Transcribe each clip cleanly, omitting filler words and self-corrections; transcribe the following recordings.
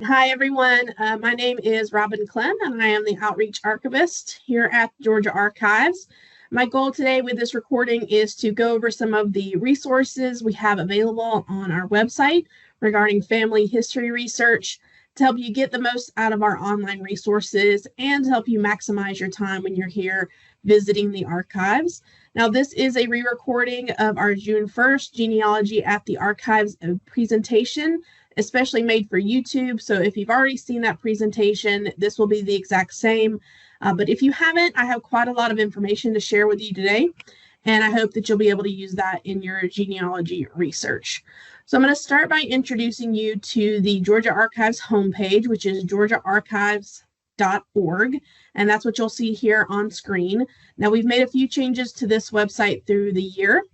Hi, everyone. My name is Robin Klemm, and I am the Outreach Archivist here at Georgia Archives. My goal today with this recording is to go over some of the resources we have available on our website regarding family history research to help you get the most out of our online resources and to help you maximize your time when you're here visiting the archives. Now, this is a re-recording of our June 1st Genealogy at the Archives presentation, especially made for YouTube. So if you've already seen that presentation, this will be the exact same. But if you haven't, I have quite a lot of information to share with you today, and I hope that you'll be able to use that in your genealogy research. So I'm going to start by introducing you to the Georgia Archives homepage, which is georgiaarchives.org, and that's what you'll see here on screen. Now, we've made a few changes to this website through the year,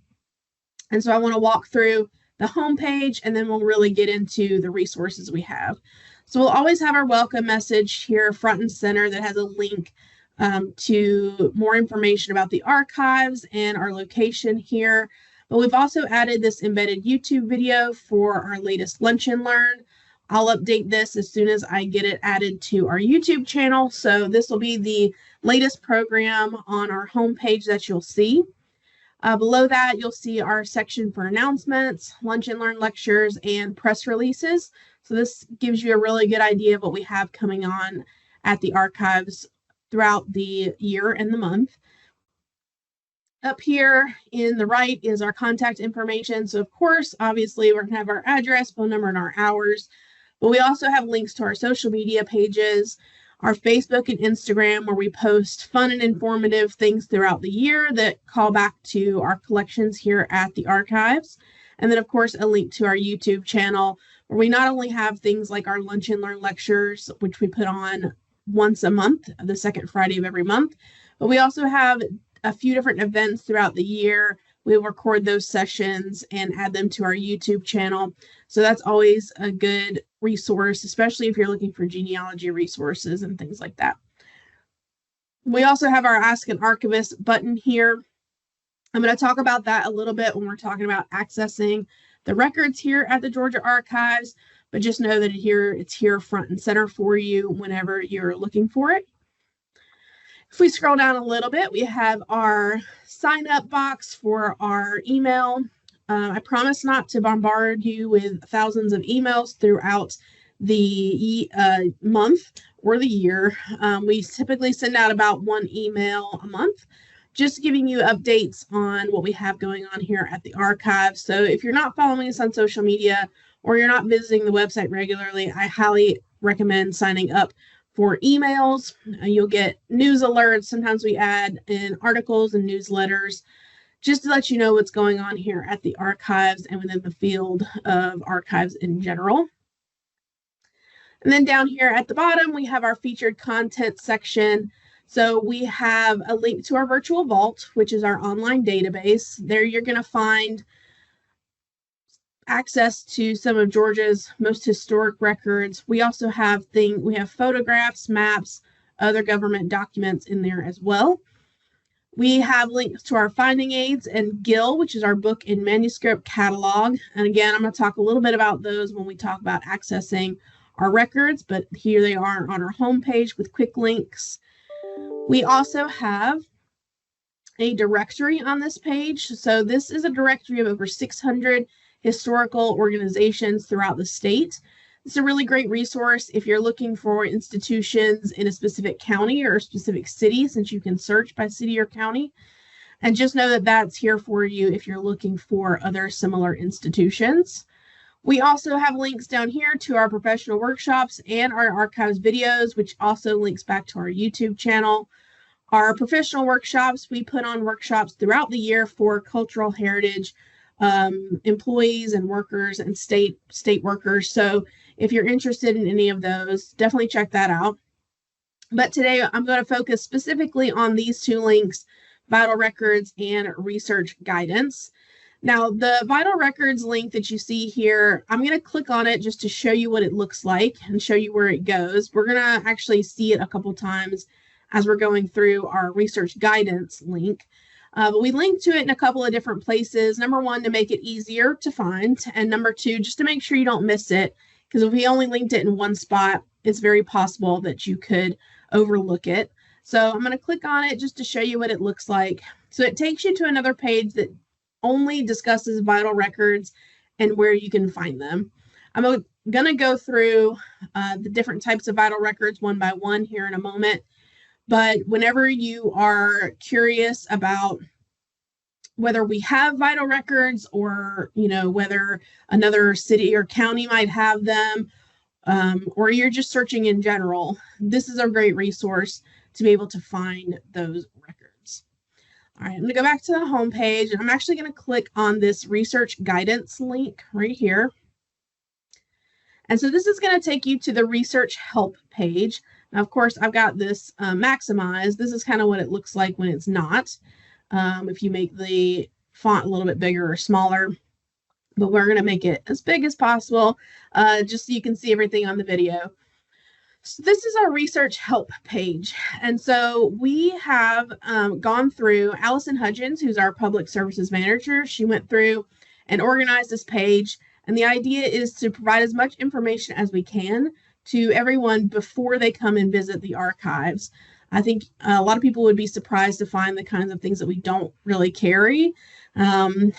and so I want to walk through the homepage, and then we'll really get into the resources we have. So we'll always have our welcome message here front and center that has a link to more information about the archives and our location here. But we've also added this embedded YouTube video for our latest Lunch and Learn. I'll update this as soon as I get it added to our YouTube channel. So this will be the latest program on our homepage that you'll see. Below that, you'll see our section for announcements, Lunch and Learn lectures, and press releases. So this gives you a really good idea of what we have coming on at the archives throughout the year and the month. Up here in the right is our contact information. So of course, obviously, we're going to have our address, phone number, and our hours. But we also have links to our social media pages, our Facebook and Instagram, where we post fun and informative things throughout the year that call back to our collections here at the archives. And then, of course, a link to our YouTube channel, where we not only have things like our Lunch and Learn lectures, which we put on once a month, the second Friday of every month, but we also have a few different events throughout the year. We record those sessions and add them to our YouTube channel. So that's always a good resource, especially if you're looking for genealogy resources and things like that. We also have our Ask an Archivist button here. I'm going to talk about that a little bit when we're talking about accessing the records here at the Georgia Archives, but just know that it's here front and center for you whenever you're looking for it. If we scroll down a little bit, we have our sign up box for our email. I promise not to bombard you with thousands of emails throughout the month or the year. We typically send out about one email a month, just giving you updates on what we have going on here at the archive. So if you're not following us on social media or you're not visiting the website regularly, I highly recommend signing up for emails. You'll get news alerts. Sometimes we add in articles and newsletters just to let you know what's going on here at the archives and within the field of archives in general. And then down here at the bottom, we have our featured content section. So we have a link to our virtual vault, which is our online database. There you're going to find access to some of Georgia's most historic records. We also have photographs, maps, other government documents in there as well. We have links to our finding aids and GIL, which is our book and manuscript catalog. And again, I'm going to talk a little bit about those when we talk about accessing our records, but here they are on our homepage with quick links. We also have a directory on this page. So this is a directory of over 600 historical organizations throughout the state. It's a really great resource if you're looking for institutions in a specific county or a specific city, since you can search by city or county. And just know that that's here for you if you're looking for other similar institutions. We also have links down here to our professional workshops and our archives videos, which also links back to our YouTube channel. Our professional workshops, we put on workshops throughout the year for cultural heritage employees and workers and state workers. So if you're interested in any of those, definitely check that out. But today I'm going to focus specifically on these two links, Vital Records and Research Guidance. Now, the Vital Records link that you see here, I'm going to click on it just to show you what it looks like and show you where it goes. We're going to actually see it a couple times as we're going through our Research Guidance link. But we link to it in a couple of different places. Number one, to make it easier to find. And number two, just to make sure you don't miss it because if we only linked it in one spot, it's very possible that you could overlook it. So I'm going to click on it just to show you what it looks like. So it takes you to another page that only discusses vital records and where you can find them. I'm going to go through the different types of vital records one by one here in a moment. But whenever you are curious about whether we have vital records or, whether another city or county might have them, or you're just searching in general, this is a great resource to be able to find those records. All right, I'm going to go back to the home page, and I'm actually going to click on this research guidance link right here. And so this is going to take you to the research help page. Now, of course, I've got this maximized. This is kind of what it looks like when it's not. If you make the font a little bit bigger or smaller, but we're going to make it as big as possible, just so you can see everything on the video. So this is our research help page. And so we have gone through, Allison Hudgens, who's our public services manager, she went through and organized this page. And the idea is to provide as much information as we can to everyone before they come and visit the archives. I think a lot of people would be surprised to find the kinds of things that we don't really carry. And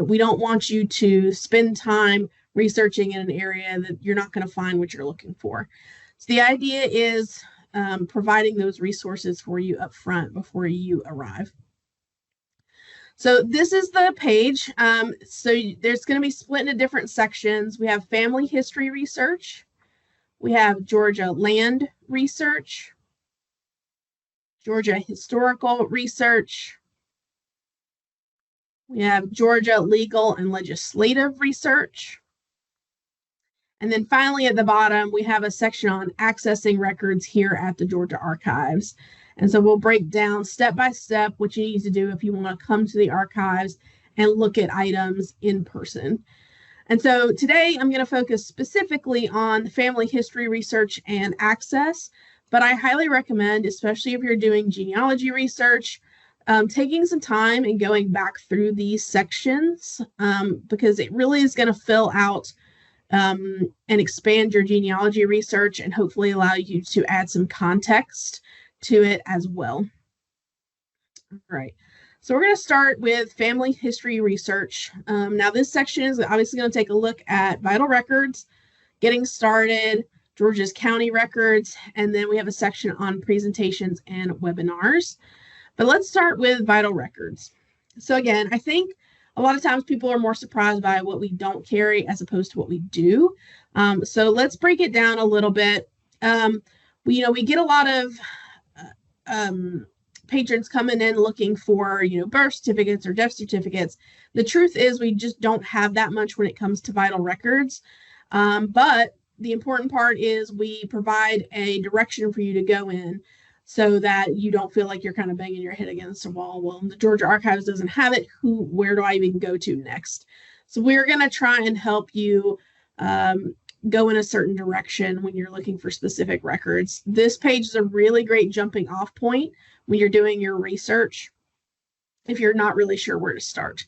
we don't want you to spend time researching in an area that you're not going to find what you're looking for. So the idea is providing those resources for you up front before you arrive. So this is the page. So there's going to be split into different sections. We have family history research. We have Georgia land research, Georgia historical research. We have Georgia legal and legislative research. And then finally at the bottom, we have a section on accessing records here at the Georgia Archives. And so we'll break down step by step what you need to do if you want to come to the archives and look at items in person. And so today I'm going to focus specifically on family history research and access, but I highly recommend, especially if you're doing genealogy research, taking some time and going back through these sections because it really is going to fill out and expand your genealogy research and hopefully allow you to add some context to it as well. All right, so we're going to start with family history research. Now this section is obviously going to take a look at vital records, getting started, Georgia's county records, and then we have a section on presentations and webinars. But let's start with vital records. So again, I think a lot of times people are more surprised by what we don't carry as opposed to what we do. So let's break it down a little bit. We get a lot of patrons coming in looking for, birth certificates or death certificates. The truth is we just don't have that much when it comes to vital records. But the important part is we provide a direction for you to go in so that you don't feel like you're kind of banging your head against a wall. Well, the Georgia Archives doesn't have it. Where do I even go to next? So we're going to try and help you go in a certain direction when you're looking for specific records. This page is a really great jumping off point when you're doing your research if you're not really sure where to start.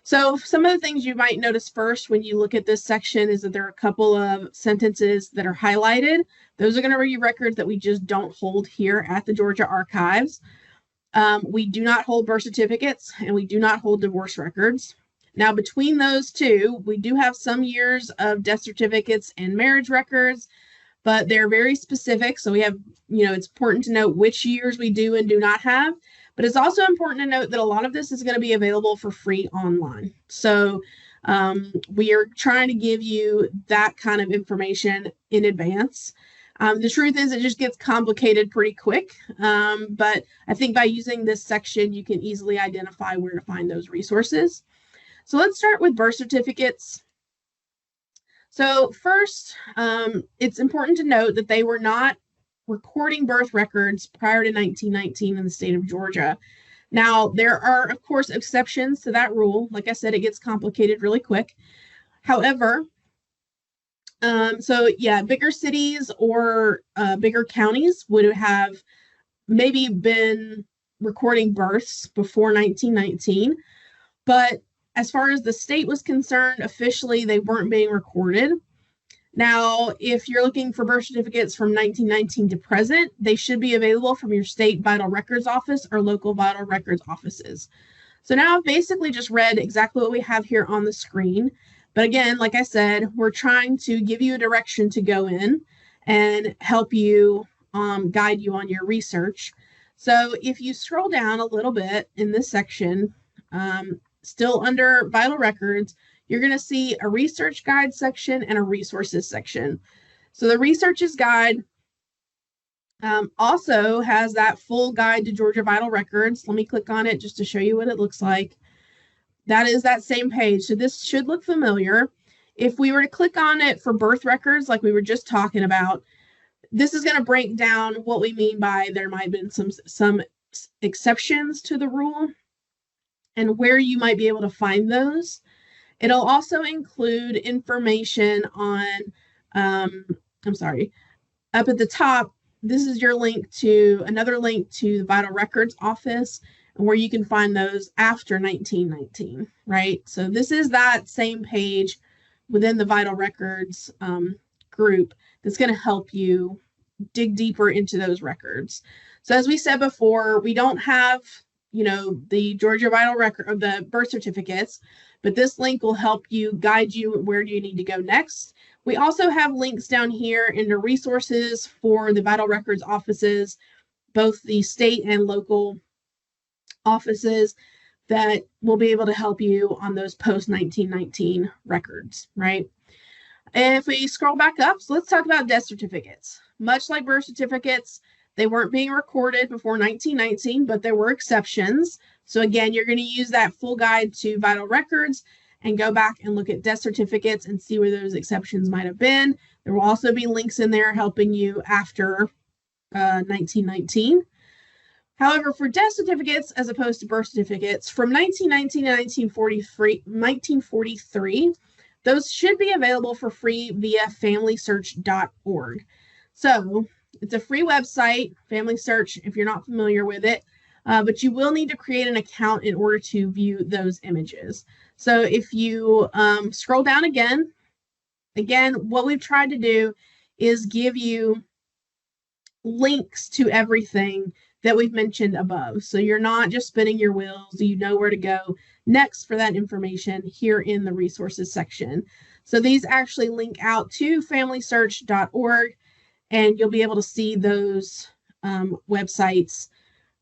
So some of the things you might notice first when you look at this section is that there are a couple of sentences that are highlighted. Those are going to be records that we just don't hold here at the Georgia Archives. We do not hold birth certificates and we do not hold divorce records. Now, between those two, we do have some years of death certificates and marriage records, but they're very specific. So we have, it's important to note which years we do and do not have. But it's also important to note that a lot of this is going to be available for free online. So we are trying to give you that kind of information in advance. The truth is it just gets complicated pretty quick. But I think by using this section, you can easily identify where to find those resources. So let's start with birth certificates. So first, it's important to note that they were not recording birth records prior to 1919 in the state of Georgia. Now, there are, of course, exceptions to that rule. Like I said, it gets complicated really quick. However, bigger cities or bigger counties would have maybe been recording births before 1919, but as far as the state was concerned, officially, they weren't being recorded. Now, if you're looking for birth certificates from 1919 to present, they should be available from your state vital records office or local vital records offices. So now I've basically just read exactly what we have here on the screen. But again, like I said, we're trying to give you a direction to go in and help you guide you on your research. So if you scroll down a little bit in this section, still under vital records, you're going to see a research guide section and a resources section. So the researches guide also has that full guide to Georgia vital records. Let me click on it just to show you what it looks like. That is that same page. So this should look familiar. If we were to click on it for birth records, like we were just talking about, this is going to break down what we mean by there might have been some exceptions to the rule and where you might be able to find those. It'll also include information on, up at the top, this is your link to another link to the Vital Records Office and where you can find those after 1919, right? So this is that same page within the Vital Records group that's going to help you dig deeper into those records. So as we said before, we don't have, the Georgia Vital Record of the birth certificates, but this link will help you guide you where do you need to go next. We also have links down here into resources for the Vital Records offices, both the state and local offices, that will be able to help you on those post-1919 records, right? And if we scroll back up, so let's talk about death certificates. Much like birth certificates, they weren't being recorded before 1919, but there were exceptions. So again, you're going to use that full guide to vital records and go back and look at death certificates and see where those exceptions might have been. There will also be links in there helping you after 1919. However, for death certificates, as opposed to birth certificates, from 1919 to 1943, those should be available for free via FamilySearch.org. So it's a free website, Family Search, if you're not familiar with it, but you will need to create an account in order to view those images. So if you scroll down again, what we've tried to do is give you links to everything that we've mentioned above. So you're not just spinning your wheels, you know where to go next for that information here in the resources section. So these actually link out to FamilySearch.org, and you'll be able to see those websites.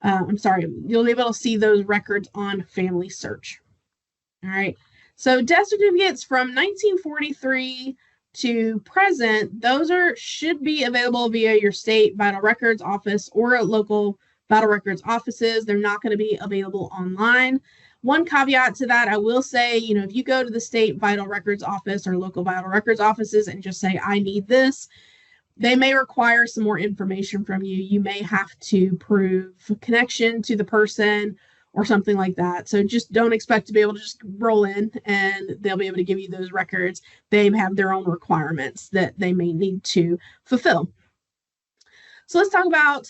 You'll be able to see those records on Family Search. All right. So death certificates from 1943 to present, those should be available via your state vital records office or local vital records offices. They're not going to be available online. One caveat to that, I will say, if you go to the state vital records office or local vital records offices and just say, I need this, they may require some more information from you. You may have to prove connection to the person or something like that. So just don't expect to be able to just roll in and they'll be able to give you those records. They have their own requirements that they may need to fulfill. So let's talk about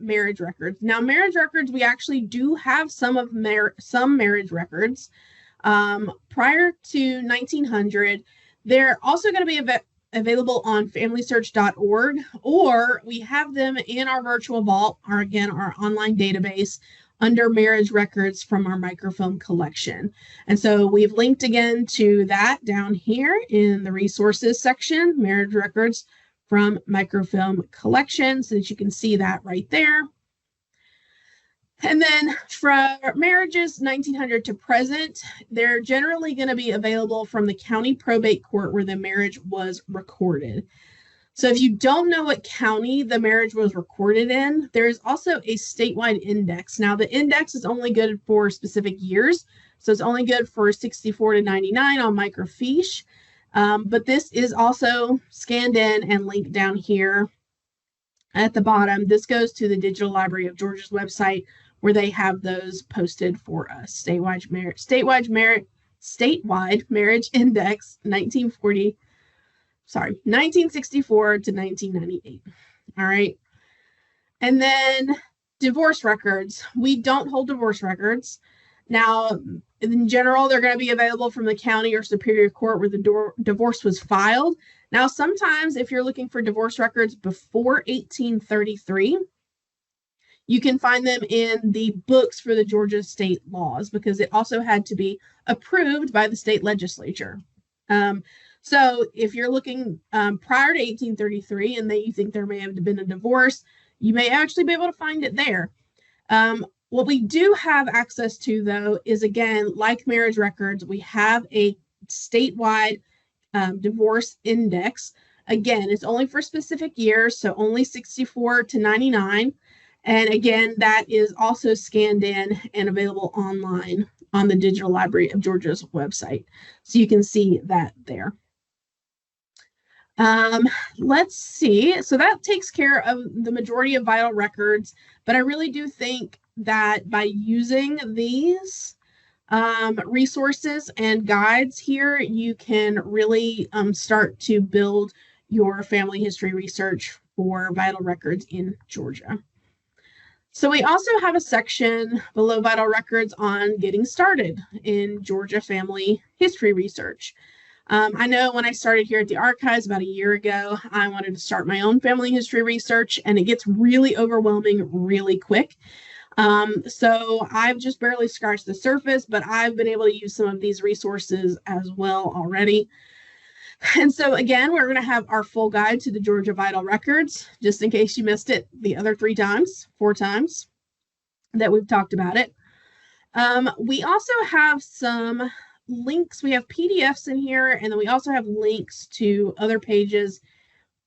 marriage records. Now, marriage records, we actually do have some marriage records. Prior to 1900, they're also going to be available on FamilySearch.org, or we have them in our virtual vault, or again, our online database under marriage records from our microfilm collection. And so we've linked again to that down here in the resources section, marriage records from microfilm collection, so that you can see that right there. And then for marriages 1900 to present, they're generally going to be available from the county probate court where the marriage was recorded. So if you don't know what county the marriage was recorded in, there is also a statewide index. Now, the index is only good for specific years. So it's only good for 64 to 99 on microfiche. But this is also scanned in and linked down here at the bottom. This goes to the Digital Library of Georgia's website, where they have those posted for us. Statewide marriage index 1964 to 1998. All right. And then divorce records. We don't hold divorce records. Now, in general, they're going to be available from the county or superior court where the divorce was filed. Now, sometimes if you're looking for divorce records before 1833, you can find them in the books for the Georgia state laws, because it also had to be approved by the state legislature. So if you're looking prior to 1833 and that you think there may have been a divorce, you may actually be able to find it there. What we do have access to, though, is, again, like marriage records, we have a statewide divorce index. Again, it's only for specific years, so only 64 to 99. And again, that is also scanned in and available online on the Digital Library of Georgia's website. So you can see that there. Let's see. So that takes care of the majority of vital records, but I really do think that by using these resources and guides here, you can really start to build your family history research for vital records in Georgia. So we also have a section below vital records on getting started in Georgia family history research. I know when I started here at the archives about a year ago, I wanted to start my own family history research, and it gets really overwhelming really quick. So I've just barely scratched the surface, but I've been able to use some of these resources as well already. And so again, we're going to have our full guide to the Georgia Vital Records, just in case you missed it the other 4 times that we've talked about it. We also have some links. We have PDFs in here, and then we also have links to other pages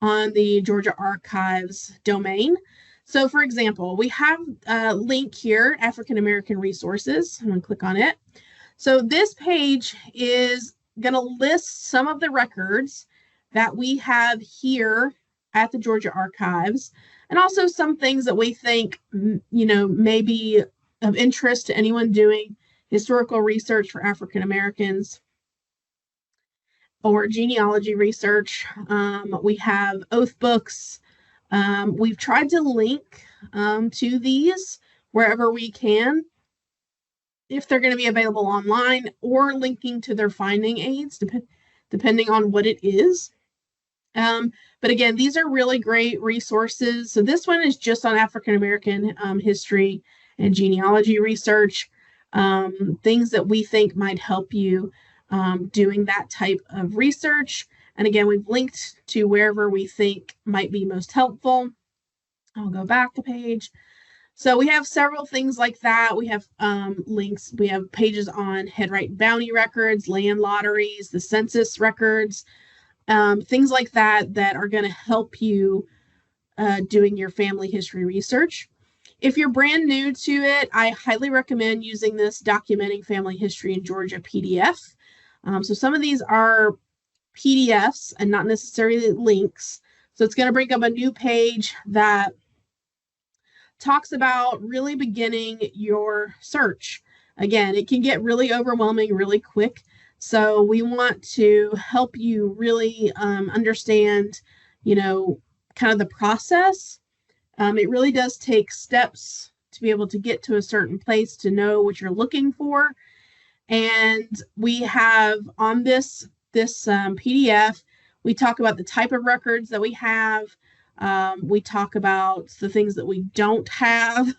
on the Georgia Archives domain. So for example, we have a link here, African American Resources. I'm going to click on it. So this page is going to list some of the records that we have here at the Georgia Archives, and also some things that we think, may be of interest to anyone doing historical research for African Americans or genealogy research. We have oath books. We've tried to link to these wherever we can, if they're going to be available online, or linking to their finding aids, depending on what it is. But again, these are really great resources. So this one is just on African American history and genealogy research, things that we think might help you doing that type of research. And again, we've linked to wherever we think might be most helpful. I'll go back a page. So we have several things like that. We have links. We have pages on headright bounty records, land lotteries, the census records, things like that that are going to help you doing your family history research. If you're brand new to it, I highly recommend using this Documenting Family History in Georgia PDF. So some of these are PDFs and not necessarily links. So it's going to bring up a new page that talks about really beginning your search. Again, it can get really overwhelming really quick. So we want to help you really understand, kind of the process. It really does take steps to be able to get to a certain place to know what you're looking for. And we have on this PDF, we talk about the type of records that we have. We talk about the things that we don't have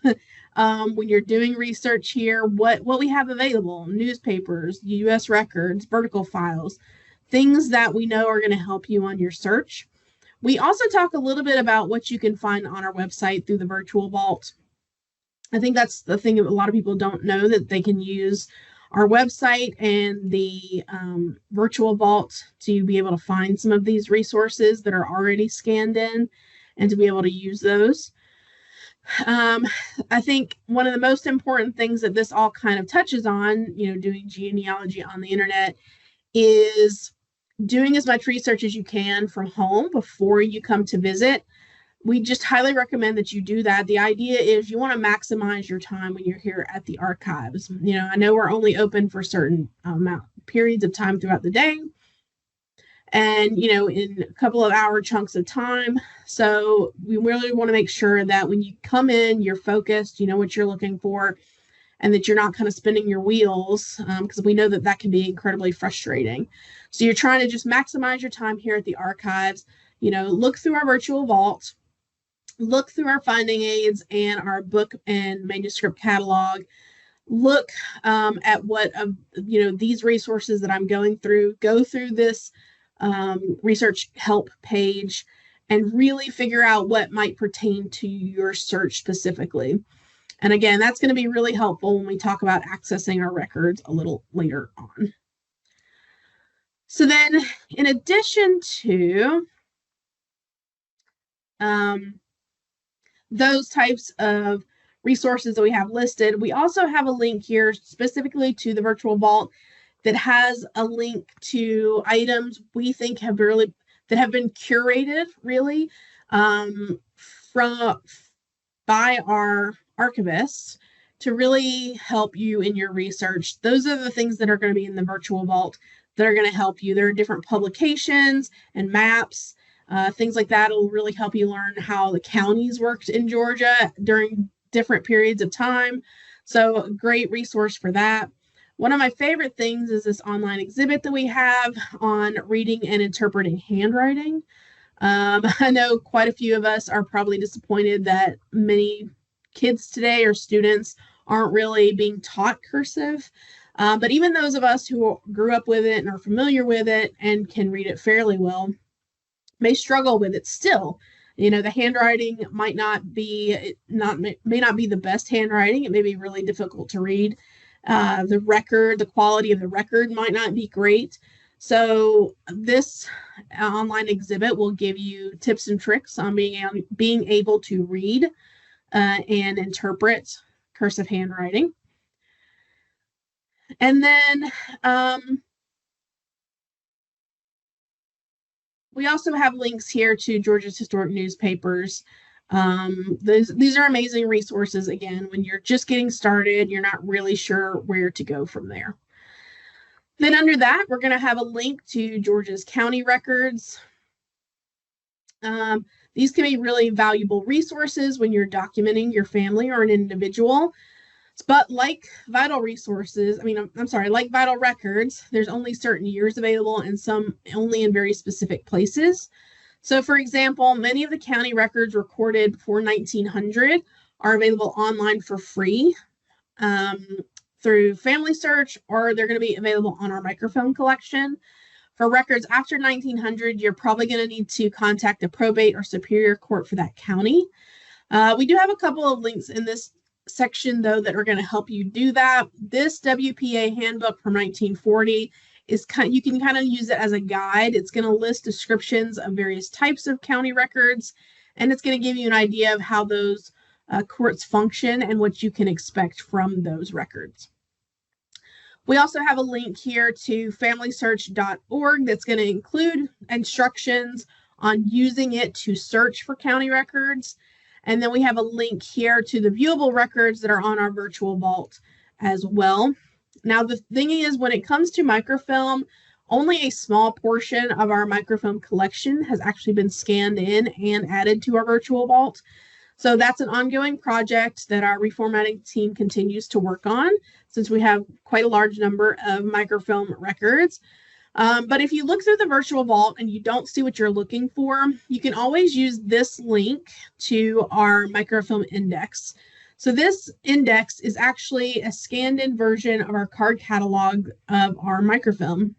when you're doing research here, what we have available: newspapers, U.S. records, vertical files, things that we know are going to help you on your search. We also talk a little bit about what you can find on our website through the virtual vault. I think that's the thing that a lot of people don't know, that they can use our website and the virtual vault to be able to find some of these resources that are already scanned in and to be able to use those. I think one of the most important things that this all kind of touches on, doing genealogy on the internet, is doing as much research as you can from home before you come to visit. We just highly recommend that you do that. The idea is you want to maximize your time when you're here at the archives. I know we're only open for certain periods of time throughout the day, and in a couple of hour chunks of time. So we really want to make sure that when you come in, you're focused, you know what you're looking for, and that you're not kind of spinning your wheels, because we know that that can be incredibly frustrating. So you're trying to just maximize your time here at the archives. Look through our virtual vault, look through our finding aids and our book and manuscript catalog. Look at what these resources that I'm going through. Go through this research help page and really figure out what might pertain to your search specifically. And again, that's going to be really helpful when we talk about accessing our records a little later on. So then, in addition to those types of resources that we have listed, we also have a link here specifically to the virtual vault that has a link to items we think have been curated really by our archivists to really help you in your research. Those are the things that are going to be in the virtual vault that are going to help you. There are different publications and maps, things like that. It'll really help you learn how the counties worked in Georgia during different periods of time. So a great resource for that. One of my favorite things is this online exhibit that we have on reading and interpreting handwriting. I know quite a few of us are probably disappointed that many kids today or students aren't really being taught cursive. But even those of us who grew up with it and are familiar with it and can read it fairly well may struggle with it still. The handwriting may not be the best handwriting. It may be really difficult to read. The quality of the record might not be great. So this online exhibit will give you tips and tricks on being able to read and interpret cursive handwriting. And then we also have links here to Georgia's historic newspapers. These are amazing resources, again, when you're just getting started, you're not really sure where to go from there. Then under that, we're going to have a link to Georgia's county records. These can be really valuable resources when you're documenting your family or an individual. But like vital records, there's only certain years available and some only in very specific places. So for example, many of the county records recorded before 1900 are available online for free through Family Search, or they're going to be available on our microfilm collection. For records after 1900, you're probably going to need to contact a probate or superior court for that county. We do have a couple of links in this section, though, that are going to help you do that. This WPA handbook from 1940 you can kind of use it as a guide. It's going to list descriptions of various types of county records, and it's going to give you an idea of how those courts function and what you can expect from those records. We also have a link here to familysearch.org that's going to include instructions on using it to search for county records. And then we have a link here to the viewable records that are on our virtual vault as well. Now, the thing is, when it comes to microfilm, only a small portion of our microfilm collection has actually been scanned in and added to our virtual vault. So that's an ongoing project that our reformatting team continues to work on, since we have quite a large number of microfilm records. But if you look through the virtual vault and you don't see what you're looking for, you can always use this link to our microfilm index. So this index is actually a scanned-in version of our card catalog of our microfilm.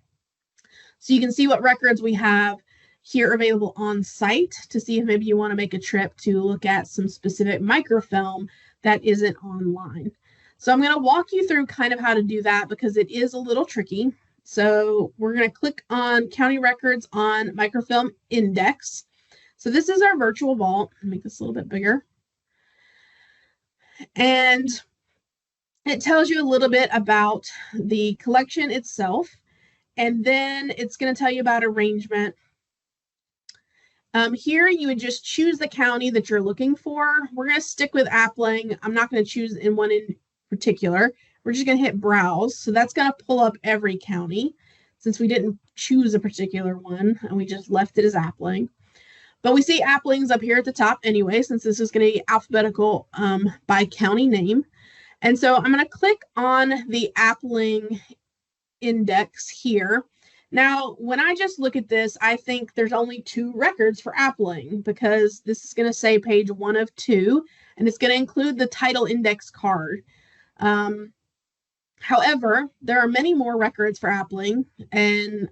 So you can see what records we have here available on site to see if maybe you want to make a trip to look at some specific microfilm that isn't online. So I'm going to walk you through kind of how to do that because it is a little tricky. So we're going to click on County Records on Microfilm Index. So this is our virtual vault. I'll make this a little bit bigger. And it tells you a little bit about the collection itself. And then it's going to tell you about arrangement. Here you would just choose the county that you're looking for. We're going to stick with Appling. I'm not going to choose one in particular. We're just going to hit browse. So that's going to pull up every county since we didn't choose a particular one and we just left it as Appling. But we see Applings up here at the top anyway, since this is going to be alphabetical by county name. And so I'm going to click on the Appling index here. Now, when I just look at this, I think there's only 2 records for Appling because this is going to say page 1 of 2, and it's going to include the title index card. However, there are many more records for Appling, and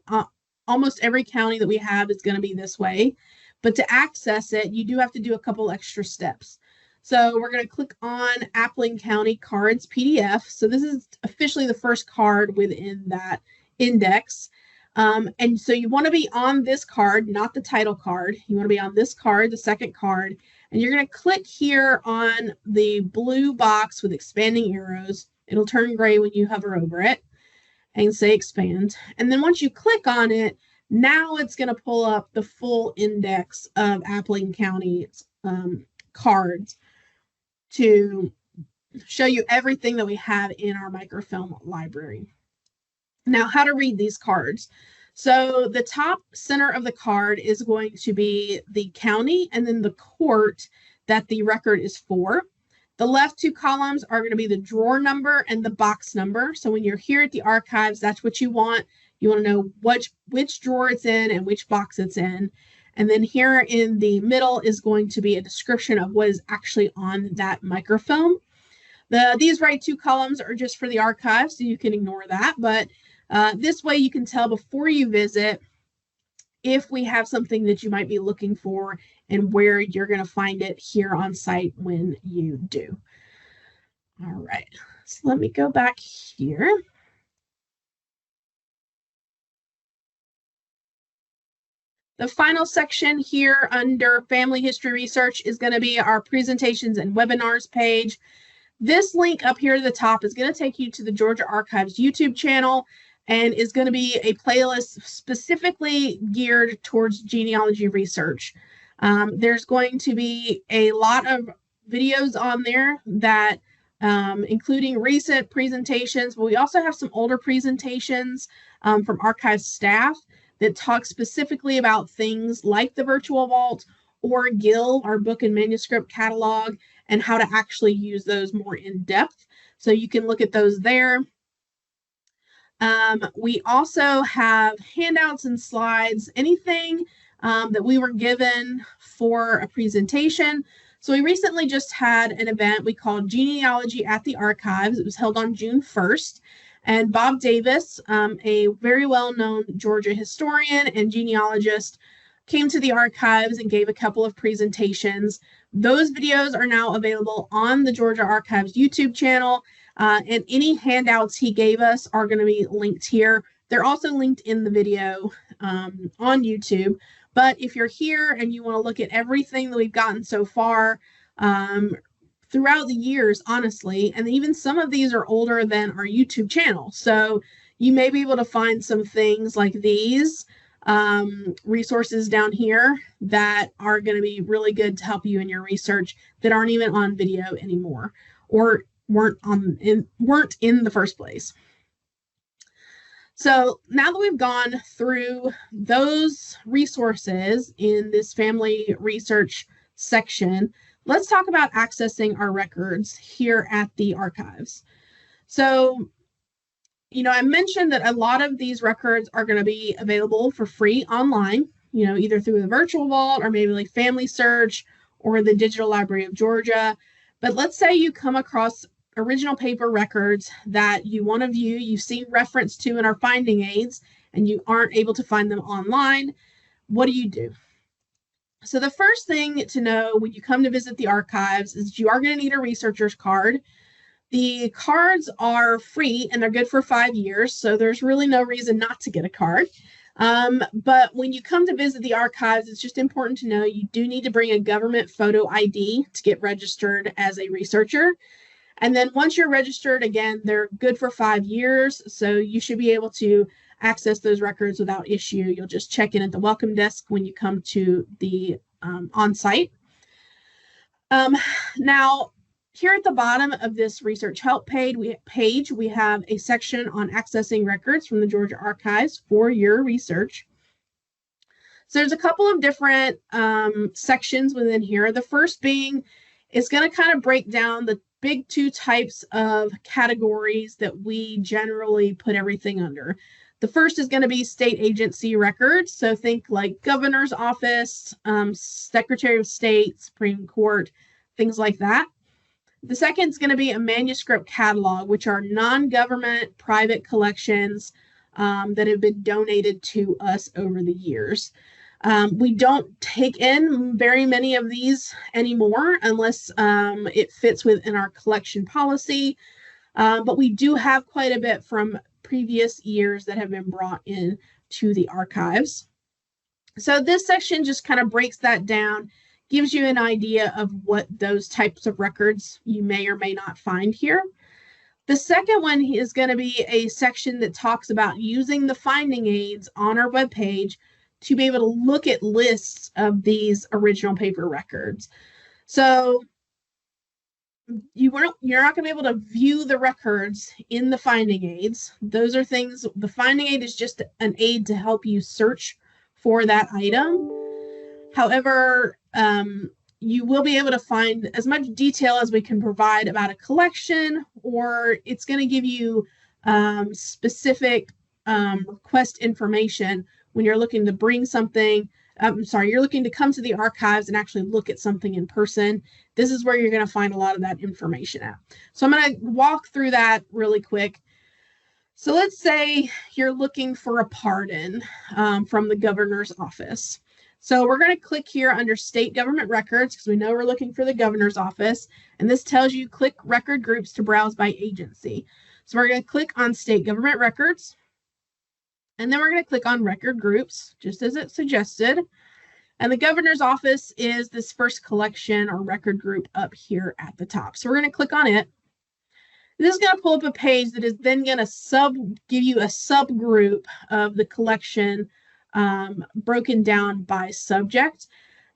almost every county that we have is going to be this way. But to access it, you do have to do a couple extra steps. So we're going to click on Appling County Cards PDF. So this is officially the first card within that index. And so you want to be on this card, not the title card. You want to be on this card, the second card. And you're going to click here on the blue box with expanding arrows. It'll turn gray when you hover over it and say expand. And then once you click on it, now it's going to pull up the full index of Appling County's cards to show you everything that we have in our microfilm library. Now, how to read these cards. So the top center of the card is going to be the county and then the court that the record is for. The left 2 columns are going to be the drawer number and the box number. So when you're here at the archives, that's what you want. You want to know which drawer it's in and which box it's in. And then here in the middle is going to be a description of what is actually on that microfilm. These right 2 columns are just for the archives, so you can ignore that. But this way you can tell before you visit if we have something that you might be looking for and where you're going to find it here on site when you do. All right, so let me go back here. The final section here under Family History Research is going to be our presentations and webinars page. This link up here at the top is going to take you to the Georgia Archives YouTube channel and is going to be a playlist specifically geared towards genealogy research. There's going to be a lot of videos on there that including recent presentations, but we also have some older presentations from archive staff that talk specifically about things like the virtual vault or GIL, our book and manuscript catalog, and how to actually use those more in depth. So you can look at those there. We also have handouts and slides, anything that we were given for a presentation. So we recently just had an event we called Genealogy at the Archives. It was held on June 1st. And Bob Davis, a very well-known Georgia historian and genealogist, came to the archives and gave a couple of presentations. Those videos are now available on the Georgia Archives YouTube channel, and any handouts he gave us are going to be linked here. They're also linked in the video on YouTube. But if you're here and you want to look at everything that we've gotten so far, throughout the years, honestly, and even some of these are older than our YouTube channel. So you may be able to find some things like these resources down here that are going to be really good to help you in your research that aren't even on video anymore or weren't in the first place. So now that we've gone through those resources in this family research section, let's talk about accessing our records here at the archives. So, I mentioned that a lot of these records are going to be available for free online, either through the virtual vault or maybe like Family Search or the Digital Library of Georgia. But let's say you come across original paper records that you want to view, you see reference to in our finding aids, and you aren't able to find them online. What do you do? So the first thing to know when you come to visit the archives is you are going to need a researcher's card. The cards are free and they're good for 5 years, so there's really no reason not to get a card. But when you come to visit the archives, it's just important to know you do need to bring a government photo ID to get registered as a researcher. And then once you're registered, again, they're good for 5 years, so you should be able to access those records without issue. You'll just check in at the welcome desk when you come to the on-site. Now, here at the bottom of this research help page, we have a section on accessing records from the Georgia Archives for your research. So there's a couple of different sections within here. The first being, it's going to kind of break down big two types of categories that we generally put everything under. The first is going to be state agency records. So think like governor's office, secretary of state, Supreme Court, things like that. The second is going to be a manuscript catalog, which are non-government private collections that have been donated to us over the years. We don't take in very many of these anymore unless it fits within our collection policy, but we do have quite a bit from previous years that have been brought in to the archives. So this section just kind of breaks that down, gives you an idea of what those types of records you may or may not find here. The second one is going to be a section that talks about using the finding aids on our webpage to be able to look at lists of these original paper records. So you're not going to be able to view the records in the finding aids. Those are things, the finding aid is just an aid to help you search for that item. However, you will be able to find as much detail as we can provide about a collection, or it's going to give you specific request information when you're looking to bring something. You're looking to come to the archives and actually look at something in person. This is where you're going to find a lot of that information at. So I'm going to walk through that really quick. So let's say you're looking for a pardon from the governor's office. So we're going to click here under state government records because we know we're looking for the governor's office. And this tells you click record groups to browse by agency. So we're going to click on state government records. And then we're going to click on record groups, just as it suggested. And the governor's office is this first collection or record group up here at the top. So we're going to click on it. This is going to pull up a page that is then going to give you a subgroup of the collection broken down by subject.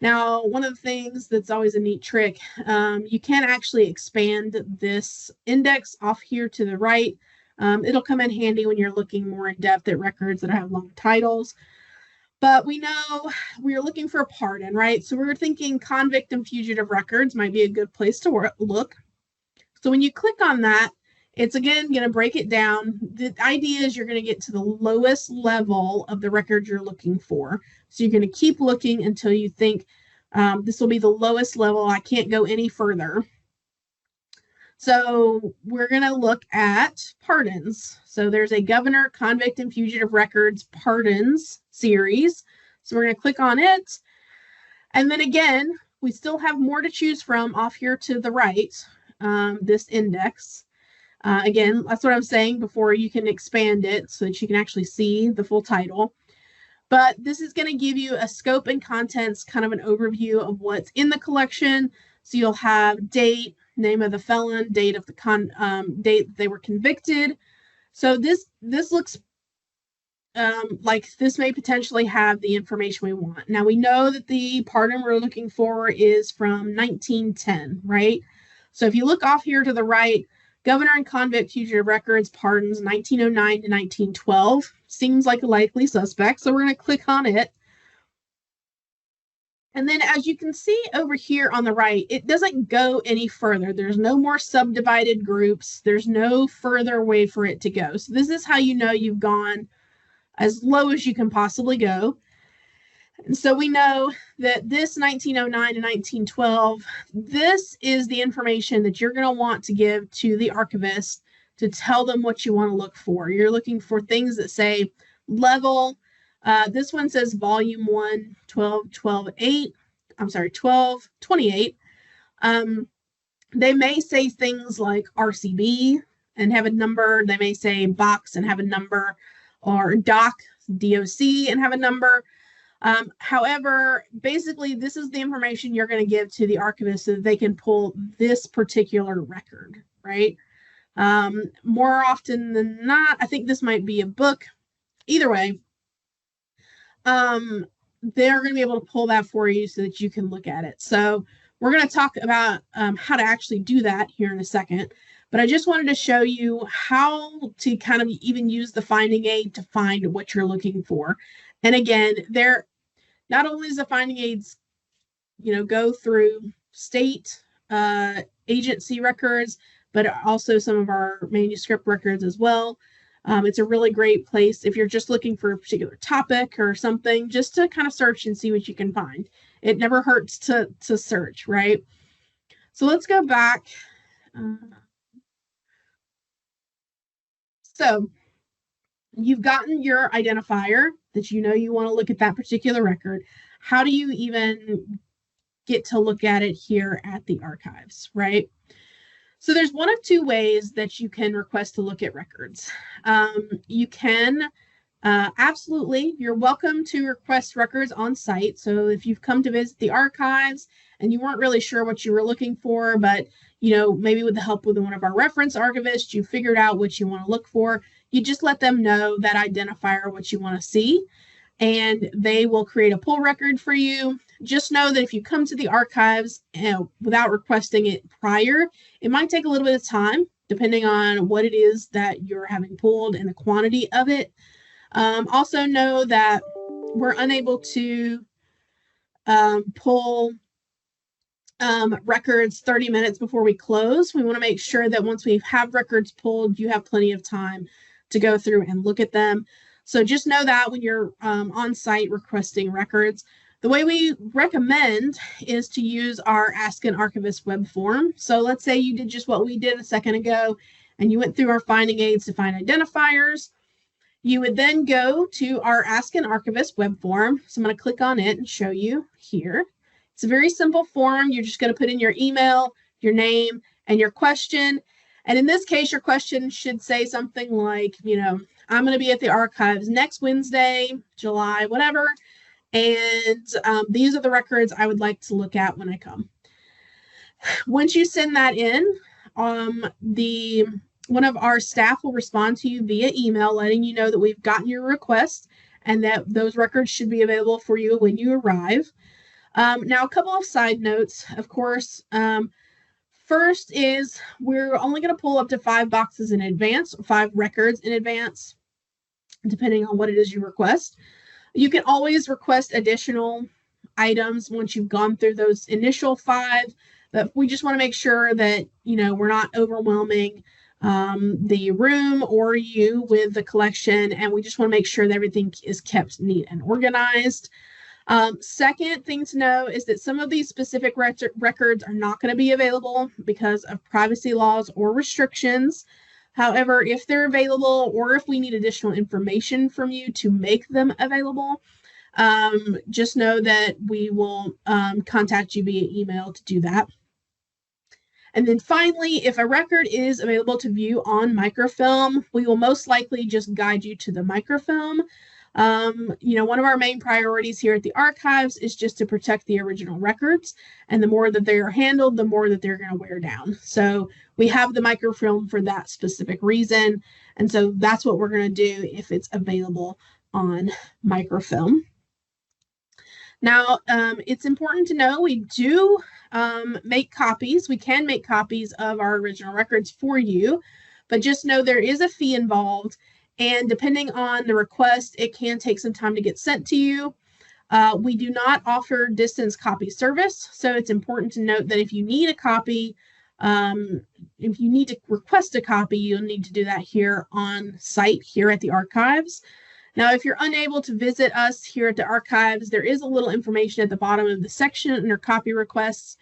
Now, one of the things that's always a neat trick, you can actually expand this index off here to the right. It'll come in handy when you're looking more in depth at records that have long titles. But we know we're looking for a pardon, right? So we're thinking convict and fugitive records might be a good place to look. So when you click on that, it's again going to break it down. The idea is you're going to get to the lowest level of the record you're looking for. So you're going to keep looking until you think this will be the lowest level. I can't go any further. So we're going to look at pardons. So there's a governor, convict, and fugitive records pardons series. So we're going to click on it. And then again, we still have more to choose from off here to the right, this index. Again, that's what I'm saying before. You can expand it so that you can actually see the full title. But this is going to give you a scope and contents, kind of an overview of what's in the collection. So you'll have date, name of the felon, date of the date they were convicted. So this looks like this may potentially have the information we want. Now we know that the pardon we're looking for is from 1910, right? So if you look off here to the right, governor and convict fugitive records pardons 1909 to 1912 seems like a likely suspect. So we're going to click on it. And then as you can see over here on the right, it doesn't go any further. There's no more subdivided groups. There's no further way for it to go. So this is how you know you've gone as low as you can possibly go. And so we know that this 1909 to 1912, this is the information that you're going to want to give to the archivist to tell them what you want to look for. You're looking for things that say level. This one says volume 1, 1228. They may say things like RCB and have a number. They may say box and have a number, or doc, DOC, and have a number. However, basically, this is the information you're going to give to the archivist so that they can pull this particular record, right? More often than not, I think this might be a book. Either way, they're going to be able to pull that for you so that you can look at it. So we're going to talk about how to actually do that here in a second. But I just wanted to show you how to kind of even use the finding aid to find what you're looking for. And again, not only does the finding aids, go through state agency records, but also some of our manuscript records as well. It's a really great place if you're just looking for a particular topic or something, just to kind of search and see what you can find. It never hurts to search, right? So let's go back. So you've gotten your identifier that you know you want to look at that particular record. How do you even get to look at it here at the archives, right? So there's one of two ways that you can request to look at records. You can absolutely, you're welcome to request records on site. So if you've come to visit the archives and you weren't really sure what you were looking for, but maybe with the help with one of our reference archivists, you figured out what you want to look for, you just let them know that identifier what you want to see, and they will create a pull record for you. Just know that if you come to the archives without requesting it prior, it might take a little bit of time, depending on what it is that you're having pulled and the quantity of it. Also know that we're unable to pull records 30 minutes before we close. We want to make sure that once we have records pulled, you have plenty of time to go through and look at them. So just know that when you're on site requesting records. The way we recommend is to use our Ask an Archivist web form. So let's say you did just what we did a second ago, and you went through our finding aids to find identifiers. You would then go to our Ask an Archivist web form. So I'm going to click on it and show you here. It's a very simple form. You're just going to put in your email, your name, and your question. And in this case, your question should say something like, I'm going to be at the archives next Wednesday, July, whatever. And these are the records I would like to look at when I come. Once you send that in, one of our staff will respond to you via email, letting you know that we've gotten your request and that those records should be available for you when you arrive. Now, a couple of side notes, of course. First is we're only going to pull up to 5 boxes in advance, 5 records in advance, depending on what it is you request. You can always request additional items once you've gone through those initial 5, but we just want to make sure that, we're not overwhelming the room or you with the collection, and we just want to make sure that everything is kept neat and organized. Second thing to know is that some of these specific records are not going to be available because of privacy laws or restrictions. However, if they're available or if we need additional information from you to make them available, just know that we will contact you via email to do that. And then finally, if a record is available to view on microfilm, we will most likely just guide you to the microfilm. One of our main priorities here at the archives is just to protect the original records, and the more that they are handled, the more that they're going to wear down. So we have the microfilm for that specific reason, and so that's what we're going to do if it's available on microfilm. Now, it's important to know we do make copies. We can make copies of our original records for you, but just know there is a fee involved. And depending on the request, it can take some time to get sent to you. We do not offer distance copy service. So it's important to note that if you need a copy, if you need to request a copy, you'll need to do that here on site here at the archives. Now, if you're unable to visit us here at the archives, there is a little information at the bottom of the section under copy requests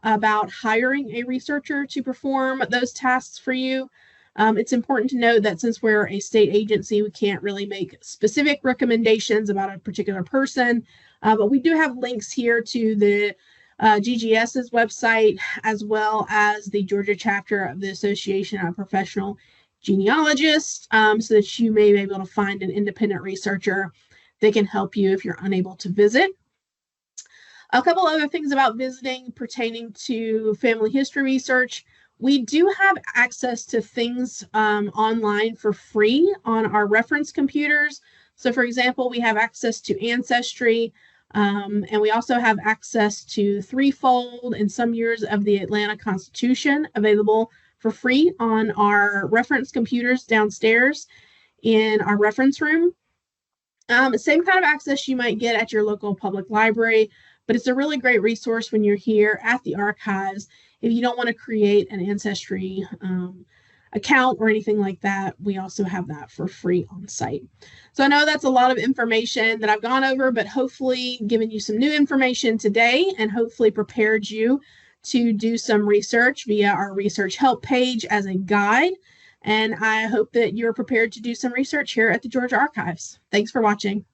about hiring a researcher to perform those tasks for you. It's important to note that since we're a state agency, we can't really make specific recommendations about a particular person, but we do have links here to the GGS's website, as well as the Georgia chapter of the Association of Professional Genealogists, so that you may be able to find an independent researcher that can help you if you're unable to visit. A couple other things about visiting pertaining to family history research. We do have access to things online for free on our reference computers. So for example, we have access to Ancestry, and we also have access to Threefold and some years of the Atlanta Constitution available for free on our reference computers downstairs in our reference room. Same kind of access you might get at your local public library, but it's a really great resource when you're here at the archives if you don't want to create an Ancestry account or anything like that, we also have that for free on site. So I know that's a lot of information that I've gone over, but hopefully given you some new information today and hopefully prepared you to do some research via our research help page as a guide. And I hope that you're prepared to do some research here at the Georgia Archives. Thanks for watching.